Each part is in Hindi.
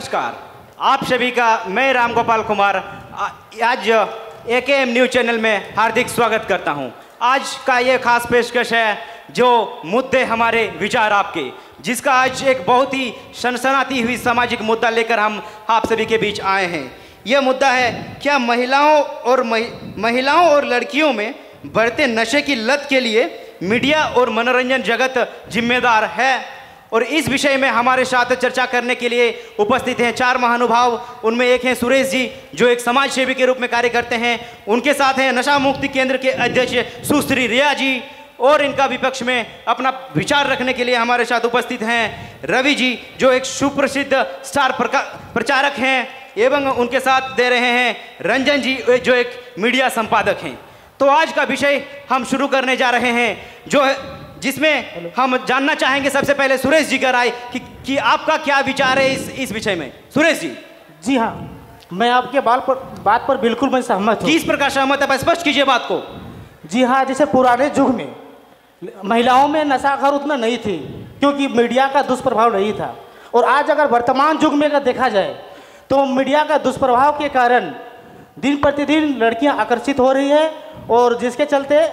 नमस्कार, आप सभी का मैं राम गोपाल कुमार आज AKM न्यूज़ चैनल में हार्दिक स्वागत करता हूं। आज का ये खास पेशकश है जो मुद्दे हमारे विचार आपके, जिसका आज एक बहुत ही सनसनाती हुई सामाजिक मुद्दा लेकर हम आप सभी के बीच आए हैं। यह मुद्दा है, क्या महिलाओं और लड़कियों में बढ़ते नशे की लत के लिए मीडिया और मनोरंजन जगत जिम्मेदार है? और इस विषय में हमारे साथ चर्चा करने के लिए उपस्थित हैं 4 महानुभाव। उनमें एक हैं सुरेश जी, जो एक समाज सेवी के रूप में कार्य करते हैं। उनके साथ हैं नशा मुक्ति केंद्र के अध्यक्ष सुश्री रिया जी, और इनका विपक्ष में अपना विचार रखने के लिए हमारे साथ उपस्थित हैं रवि जी, जो एक सुप्रसिद्ध स्टार प्रचारक हैं, एवं उनके साथ दे रहे हैं रंजन जी, जो एक मीडिया संपादक हैं। तो आज का विषय हम शुरू करने जा रहे हैं, जिसमें हम जानना चाहेंगे सबसे पहले सुरेश जी का राय कि आपका क्या विचार है इस विषय में। सुरेश जी। जी हाँ, मैं आपके बात पर बिल्कुल मैं सहमत हूँ। किस प्रकार सहमत है, स्पष्ट कीजिए बात को। जी हाँ, जैसे पुराने युग में महिलाओं में नशाखोर उतना नहीं थी, क्योंकि मीडिया का दुष्प्रभाव नहीं था। और आज अगर वर्तमान युग में अगर देखा जाए तो मीडिया का दुष्प्रभाव के कारण दिन प्रतिदिन लड़कियां आकर्षित हो रही है, और जिसके चलते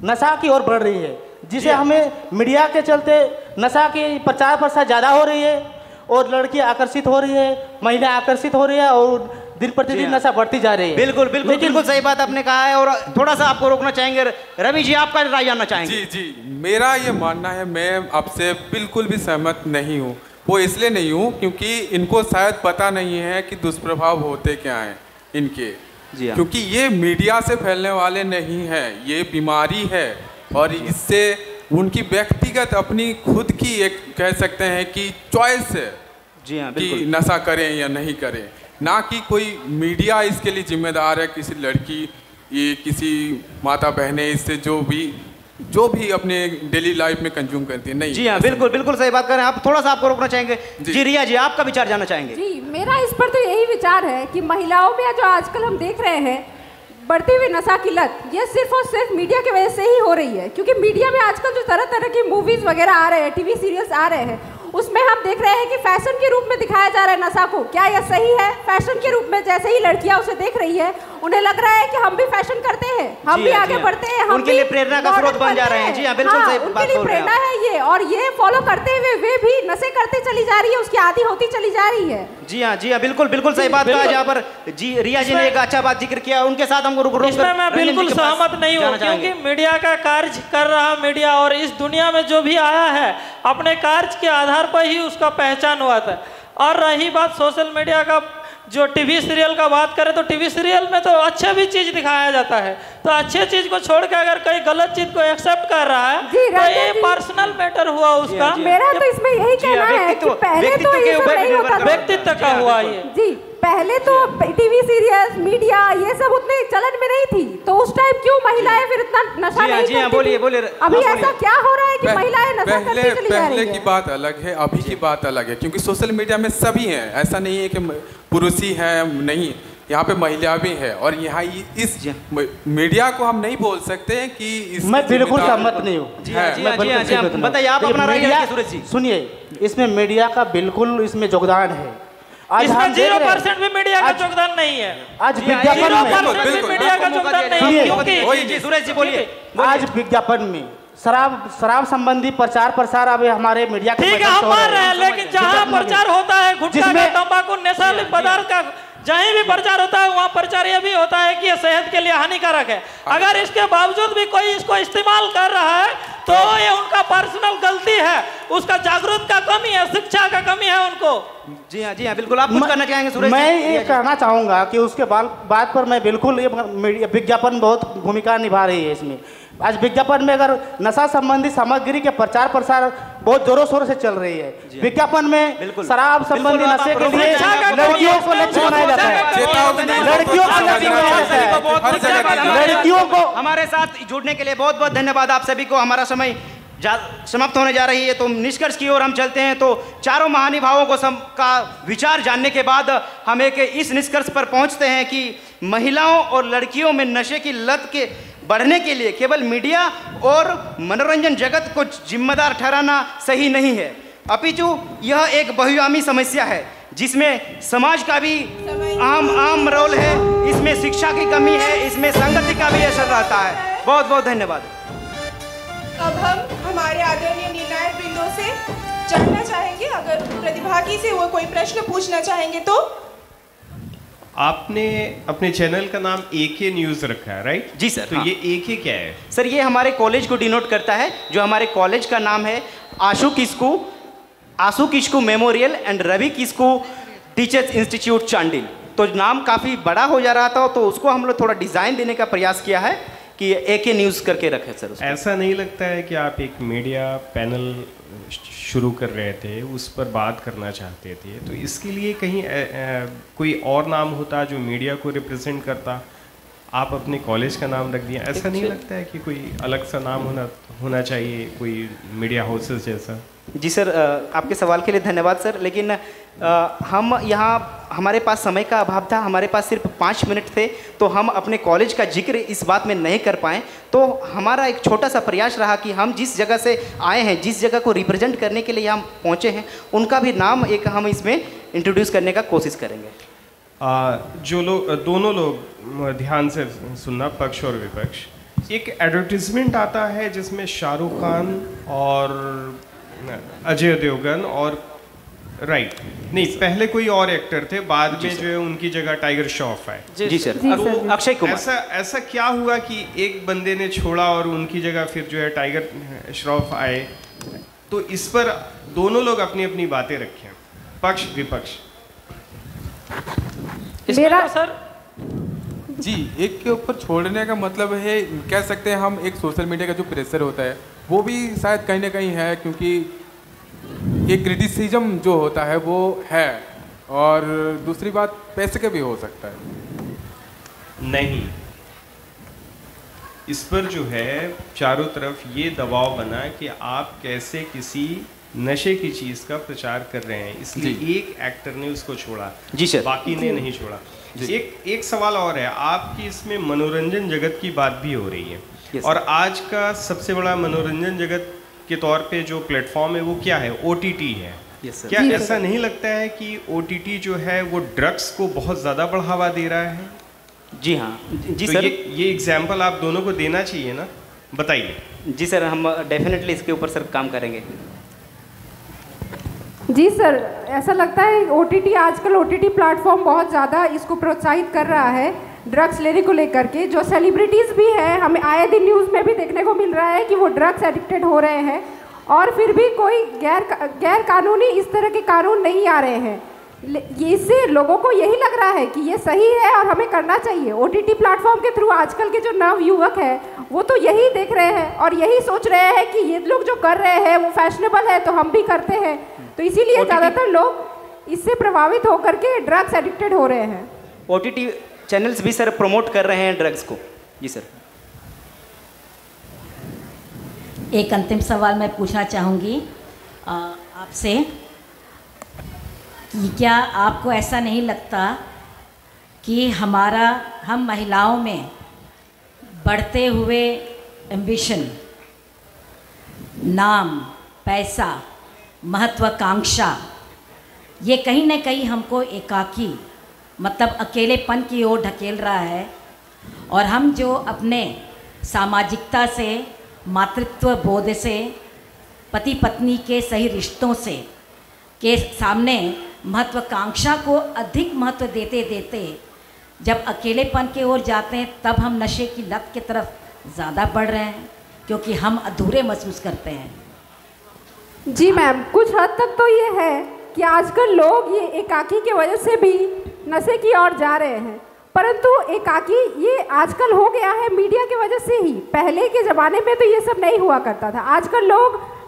नशा की ओर बढ़ रही है, जिसे हमें मीडिया के चलते नशा की प्रचार प्रसार ज़्यादा हो रही है, और लड़कियां आकर्षित हो रही है, महिलाएं आकर्षित हो रही है, और दिन प्रतिदिन नशा बढ़ती जा रही है। बिल्कुल सही बात आपने कहा है। और थोड़ा सा आपको रोकना चाहेंगे, रवि जी आपका राय जानना चाहेंगे। जी, मेरा ये मानना है, मैं आपसे बिल्कुल भी सहमत नहीं हूँ। वो इसलिए नहीं हूँ क्योंकि इनको शायद पता नहीं है कि दुष्प्रभाव होते क्या हैं इनके। क्योंकि ये मीडिया से फैलने वाले नहीं हैं, ये बीमारी है, और इससे उनकी व्यक्तिगत अपनी खुद की एक कह सकते हैं कि चॉइस है। जी हाँ, कि नशा करें या नहीं करें, ना कि कोई मीडिया इसके लिए जिम्मेदार है। किसी लड़की, ये किसी माता बहनें इससे जो भी अपने डेली लाइफ में कंज्यूम करती है, नहीं। जी हाँ, बिल्कुल सही बात कर रहे हैं आप। थोड़ा सा आपको रोकना चाहेंगे। जी रिया जी, आपका विचार जानना चाहेंगे। जी, मेरा इस पर तो यही विचार है कि महिलाओं में जो आजकल हम देख रहे हैं बढ़ती हुई नशा की लत, ये सिर्फ और सिर्फ मीडिया की वजह से ही हो रही है। क्योंकि मीडिया में आजकल जो तरह तरह की मूवीज वगैरह आ रहे हैं, टीवी सीरियल्स आ रहे हैं, उसमें हम देख रहे हैं कि फैशन के रूप में दिखाया जा रहा है नशा को। क्या यह सही है? फैशन के रूप में जैसे ही लड़कियां उसे देख रही है, उन्हें लग रहा है कि हम भी फैशन करते हैं, हम भी आगे बढ़ते हैं, हम उनके लिए प्रेरणा का स्रोत बन जा रहे हैं। जी हाँ, बिल्कुल सही बात बोल रहे हैं। उनके लिए प्रेरणा है ये, और ये फॉलो करते हुए वे भी नशे करते चली जा रही है, उसकी आदी होती चली जा रही है। जी हाँ, बिल्कुल सही बात कहा। जहाँ पर जी रिया जी ने एक अच्छा बात जिक्र किया, उनके साथ हमको इसमें मैं बिल्कुल सहमत नहीं हूँ, क्योंकि मीडिया का कार्य कर रहा मीडिया, और इस दुनिया में जो भी आया है अपने कार्य के आधार पर ही उसका पहचान हुआ था। और रही बात सोशल मीडिया का, जो टीवी सीरियल का बात करें तो टीवी सीरियल में तो अच्छे भी चीज दिखाया जाता है, तो अच्छे चीज को छोड़ के अगर कोई गलत चीज को एक्सेप्ट कर रहा है तो ये पर्सनल मैटर हुआ उसका। मेरा तो इसमें यही कहना है कि पहले तो ये सब नहीं होता था, व्यक्तित्व का हुआ ये। जी, पहले तो टीवी सीरियल्स, मीडिया, ये सब उतने चलन में नहीं थी, तो उस टाइम क्यों महिलाएं फिर इतना नशा नहीं करती थी? बोलिए। अभी ऐसा क्या हो रहा है कि महिलाएं नशा करती चली जा रही हैं? पहले की बात अलग है, अभी की बात अलग है, क्योंकि सोशल मीडिया में सभी हैं। ऐसा नहीं है कि पुरुष ही है, नहीं, यहाँ पे महिला भी है। और यहाँ इस मीडिया को हम नहीं बोल सकते हैं कि मैं बिल्कुल सहमत नहीं हूँ। बताइए आप अपना राय। सुरेश जी सुनिए, इसमें मीडिया का बिल्कुल इसमें योगदान है। इसमें 0% भी मीडिया का योगदान नहीं है। आज विज्ञापन में मीडिया का योगदान नहीं है, क्योंकि सुरेश जी बोलिए। आज विज्ञापन में शराब संबंधी प्रचार प्रसार अब हमारे मीडिया के, ठीक है, हम मान रहे हैं, लेकिन जहाँ प्रचार होता है गुटखा का, तंबाकू, नशीले पदार्थ का, जहीं भी प्रचार होता है वहाँ प्रचार ये भी होता है कि ये सेहत के लिए हानिकारक है। अगर इसके बावजूद भी कोई इसको इस्तेमाल कर रहा है तो ये उनका पर्सनल गलती है, उसका जागरूक का कमी है, शिक्षा का कमी है उनको। जी हाँ, बिल्कुल। आप कुछ करना चाहेंगे सुरेश? मैं ये कहना चाहूँगा कि उसके बात पर मैं बिल्कुल, विज्ञापन बहुत भूमिका निभा रही है इसमें। आज विज्ञापन में अगर नशा संबंधी सामग्री के प्रचार प्रसार बहुत जोरों शोरों से चल रही है। विज्ञापन में शराब संबंधी नशे के लिए लड़कियों को लक्ष्य बनाया जाता है, लड़कियों को। हमारे साथ जुड़ने के लिए बहुत बहुत धन्यवाद आप सभी को। हमारा समय समाप्त होने जा रही है, तो निष्कर्ष की ओर हम चलते हैं। तो चारों महानुभावों को का विचार जानने के बाद हम एक इस निष्कर्ष पर पहुंचते हैं कि महिलाओं और लड़कियों में नशे की लत के बढ़ने के लिए केवल मीडिया और मनोरंजन जगत को जिम्मेदार ठहराना सही नहीं है, अपितु यह एक बहुआयामी समस्या है जिसमें समाज का भी अहम रोल है, इसमें शिक्षा की कमी है, इसमें संगति का भी असर रहता है। बहुत बहुत धन्यवाद। अब हम हमारे आदरणीय निर्णायक बिंदु से जानना चाहेंगे, अगर प्रतिभागी से वो कोई प्रश्न पूछना चाहेंगे तो। आपने अपने चैनल का नाम AK न्यूज़ रखा है, राइट? जी सर। तो हाँ। ये AK क्या है? सर ये हमारे कॉलेज को डिनोट करता है, जो हमारे कॉलेज का नाम है Ashu Kisku memorial and Ravi Kisku teachers institute Chandil. तो नाम काफ़ी बड़ा हो जा रहा था, तो उसको हम लोग थोड़ा डिज़ाइन देने का प्रयास किया है कि AK न्यूज़ करके रखे सर उसको। ऐसा नहीं लगता है कि आप एक मीडिया पैनल शुरू कर रहे थे, उस पर बात करना चाहते थे, तो इसके लिए कहीं कोई और नाम होता जो मीडिया को रिप्रेजेंट करता? आप अपने कॉलेज का नाम रख दिया। ऐसा नहीं लगता है कि कोई अलग सा नाम होना चाहिए, कोई मीडिया हाउसेस जैसा? जी सर, आपके सवाल के लिए धन्यवाद सर, लेकिन हम यहाँ हमारे पास समय का अभाव था, हमारे पास सिर्फ 5 मिनट थे, तो हम अपने कॉलेज का जिक्र इस बात में नहीं कर पाए। तो हमारा एक छोटा सा प्रयास रहा कि हम जिस जगह से आए हैं, जिस जगह को रिप्रेजेंट करने के लिए हम पहुँचे हैं, उनका भी नाम एक हम इसमें इंट्रोड्यूस करने का कोशिश करेंगे। जो लोग, दोनों लोग ध्यान से सुनना, पक्ष और विपक्ष। एक एडवर्टीजमेंट आता है जिसमें शाहरुख खान और अजय देवगन और नहीं, पहले कोई और एक्टर थे, बाद में जो है उनकी जगह टाइगर श्रॉफ आए। जी सर। तो अक्षय कुमार। ऐसा क्या हुआ कि एक बंदे ने छोड़ा और उनकी जगह फिर जो है टाइगर श्रॉफ आए? तो इस पर दोनों लोग अपनी अपनी बातें रखें, पक्ष विपक्ष। मेरा सर जी, एक के ऊपर छोड़ने का मतलब है, कह सकते हैं हम, एक सोशल मीडिया का जो प्रेशर होता है वो भी शायद कहीं ना कहीं है, क्योंकि एक क्रिटिसिज्म जो होता है वो है, और दूसरी बात पैसे का भी हो सकता है। नहीं, इस पर जो है चारों तरफ ये दबाव बना कि आप कैसे किसी नशे की चीज का प्रचार कर रहे हैं, इसलिए एक एक्टर ने उसको छोड़ा। जी सर। बाकी ने नहीं छोड़ा। एक सवाल और है, आपकी इसमें मनोरंजन जगत की बात भी हो रही है, और आज का सबसे बड़ा मनोरंजन जगत के तौर पे जो प्लेटफॉर्म है वो क्या है? OTT है। क्या ऐसा नहीं लगता है कि OTT जो है वो ड्रग्स को बहुत ज़्यादा बढ़ावा दे रहा है? जी हाँ। जी तो सर, ये एग्जाम्पल आप दोनों को देना चाहिए ना, बताइए। जी सर, हम डेफिनेटली इसके ऊपर सर काम करेंगे। जी सर, ऐसा लगता है आजकल OTT प्लेटफॉर्म बहुत ज़्यादा इसको प्रोत्साहित कर रहा है ड्रग्स लेने को लेकर के। जो सेलिब्रिटीज़ भी हैं, हमें आए दिन न्यूज़ में भी देखने को मिल रहा है कि वो ड्रग्स एडिक्टेड हो रहे हैं, और फिर भी कोई गैर कानूनी इस तरह के कानून नहीं आ रहे हैं। इससे लोगों को यही लग रहा है कि ये सही है और हमें करना चाहिए। OTT प्लेटफॉर्म के थ्रू आजकल के जो नव युवक हैं वो तो यही देख रहे हैं और यही सोच रहे हैं कि ये लोग जो कर रहे हैं वो फैशनेबल है, तो हम भी करते हैं। तो इसीलिए ज़्यादातर लोग इससे प्रभावित होकर के ड्रग्स एडिक्टेड हो रहे हैं। OTT चैनल्स भी सर प्रमोट कर रहे हैं ड्रग्स को। जी सर। एक अंतिम सवाल मैं पूछना चाहूँगी आपसे कि क्या आपको ऐसा नहीं लगता कि हम महिलाओं में बढ़ते हुए एम्बिशन, नाम, पैसा, महत्वाकांक्षा, ये कहीं ना कहीं हमको एकाकी मतलब अकेलेपन की ओर ढकेल रहा है, और हम जो अपने सामाजिकता से, मातृत्व बोध से, पति पत्नी के सही रिश्तों से के सामने महत्वाकांक्षा को अधिक महत्व देते देते जब अकेलेपन की ओर जाते हैं, तब हम नशे की लत की तरफ ज़्यादा बढ़ रहे हैं, क्योंकि हम अधूरे महसूस करते हैं। जी मैम, कुछ हद तक तो ये है कि आजकल लोग ये एकाकी की वजह से भी नशे की ओर जा रहे हैं, परंतु एकाकी ये आजकल हो गया है मीडिया की वजह से ही। पहले के ज़माने में तो ये सब नहीं हुआ करता था। आजकल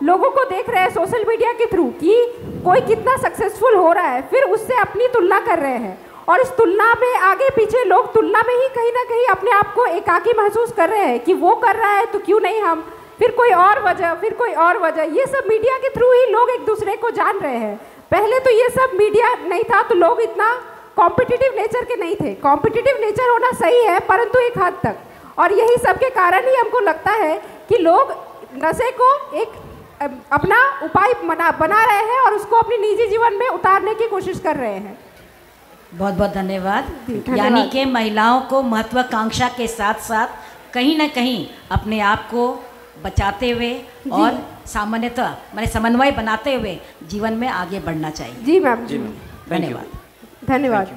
लोगों को देख रहे हैं सोशल मीडिया के थ्रू कि कोई कितना सक्सेसफुल हो रहा है, फिर उससे अपनी तुलना कर रहे हैं, और इस तुलना में आगे पीछे लोग तुलना में ही कहीं ना कहीं अपने आप को एकाकी महसूस कर रहे हैं कि वो कर रहा है तो क्यों नहीं हम, फिर कोई और वजह। ये सब मीडिया के थ्रू ही लोग एक दूसरे को जान रहे हैं। पहले तो ये सब मीडिया नहीं था तो लोग इतना कॉम्पिटिटिव नेचर के नहीं थे। कॉम्पिटिटिव नेचर होना सही है, परंतु एक हद तक, और यही सब के कारण ही हमको लगता है कि लोग नशे को एक अपना उपाय बना रहे हैं और उसको अपने निजी जीवन में उतारने की कोशिश कर रहे हैं। बहुत बहुत धन्यवाद। यानी कि महिलाओं को महत्वाकांक्षा के साथ साथ कहीं ना कहीं अपने आप को बचाते हुए और सामान्यतः मैंने समन्वय बनाते हुए जीवन में आगे बढ़ना चाहिए। जी मैम, धन्यवाद। धन्यवाद।